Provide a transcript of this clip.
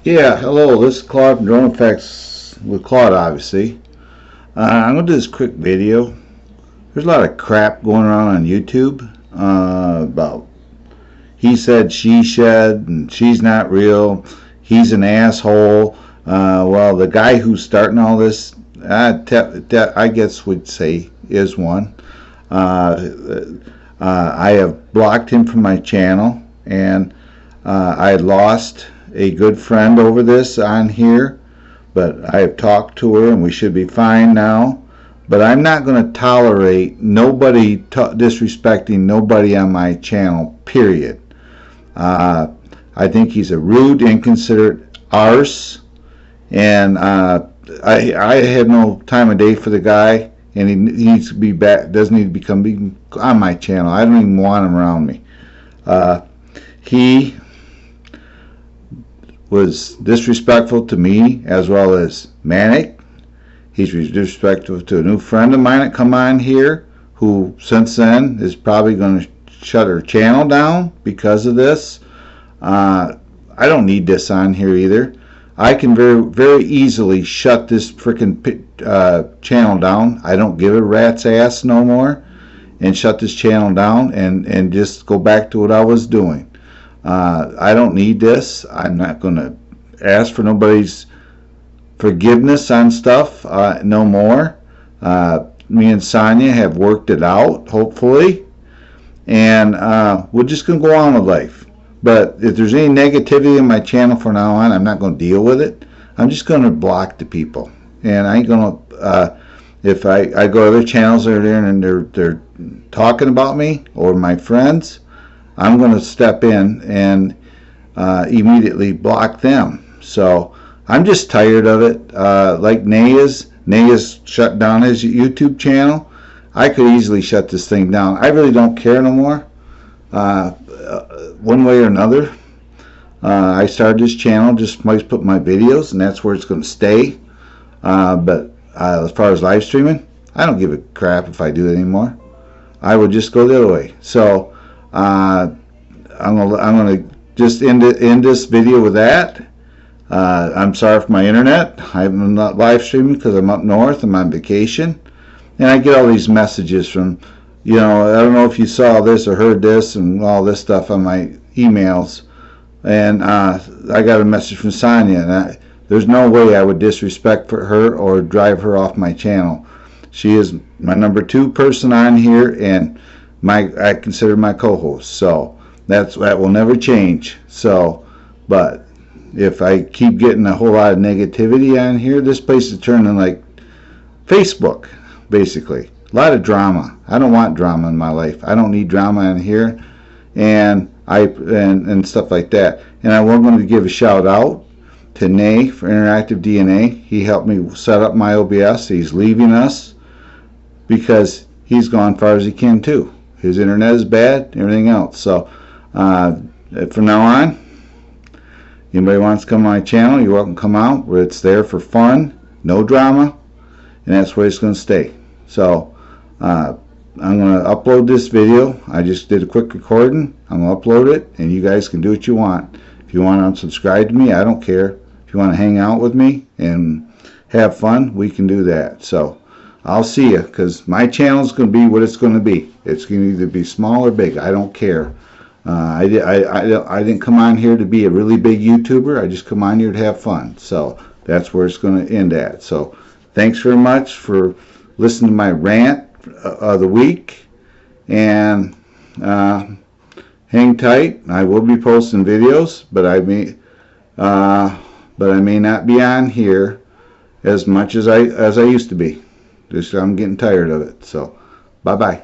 Yeah, hello, this is Claude from Drone Effects with Claude, obviously. I'm going to do this quick video. There's a lot of crap going around on YouTube about he said, she said, and she's not real. He's an asshole. Well, the guy who's starting all this, I guess would say is one. I have blocked him from my channel, and I lost a good friend over this on here, but I have talked to her and we should be fine now. But I'm not going to tolerate nobody disrespecting nobody on my channel, period. I think he's a rude, inconsiderate arse, and I have no time of day for the guy, and he needs to be back. Doesn't need to become on my channel. I don't even want him around me. He was disrespectful to me as well as Manic. He's disrespectful to a new friend of mine that come on here, who since then is probably going to shut her channel down because of this. I don't need this on here either. I can very easily shut this freaking channel down. I don't give a rat's ass no more, and shut this channel down and just go back to what I was doing. I don't need this. I'm not going to ask for nobody's forgiveness on stuff no more. Me and Sonia have worked it out, hopefully, and we're just going to go on with life. But if there's any negativity in my channel from now on, I'm not going to deal with it. I'm just going to block the people, and I ain't going to. If I go to other channels that are there and they're talking about me or my friends, I'm going to step in and immediately block them. So I'm just tired of it. Like Naya's shut down his YouTube channel. I could easily shut this thing down. I really don't care no more. One way or another. I started this channel just to put my videos, and that's where it's going to stay. But as far as live streaming, I don't give a crap if I do it anymore. I would just go the other way. So I'm gonna just end this video with that. I'm sorry for my internet. I'm not live streaming because I'm up north. I'm on vacation, and I get all these messages from, I don't know if you saw this or heard this and all this stuff on my emails. And I got a message from Sonia, and there's no way I would disrespect her or drive her off my channel. She is my number 2 person on here, and I consider my co-host. So that will never change. So, but if I keep getting a whole lot of negativity on here, this place is turning like Facebook, basically. A lot of drama. I don't want drama in my life. I don't need drama in here, and stuff like that. And I want to give a shout out to Nay for Interactive DNA. He helped me set up my OBS. He's leaving us because he's gone far as he can too. His internet is bad, everything else. So from now on, anybody wants to come on my channel, you're welcome to come out. Where it's there for fun, no drama, and that's where it's going to stay. So I'm going to upload this video. I just did a quick recording. I'm going to upload it, and you guys can do what you want. If you want to unsubscribe to me, I don't care. If you want to hang out with me and have fun, we can do that. So I'll see you, because my channel is going to be what it's going to be. It's going to either be small or big. I don't care. I didn't come on here to be a really big YouTuber. I just come on here to have fun. So that's where it's going to end at. So thanks very much for listening to my rant of the week, and hang tight. I will be posting videos, but I may not be on here as much as I used to be. Just I'm getting tired of it. So bye bye.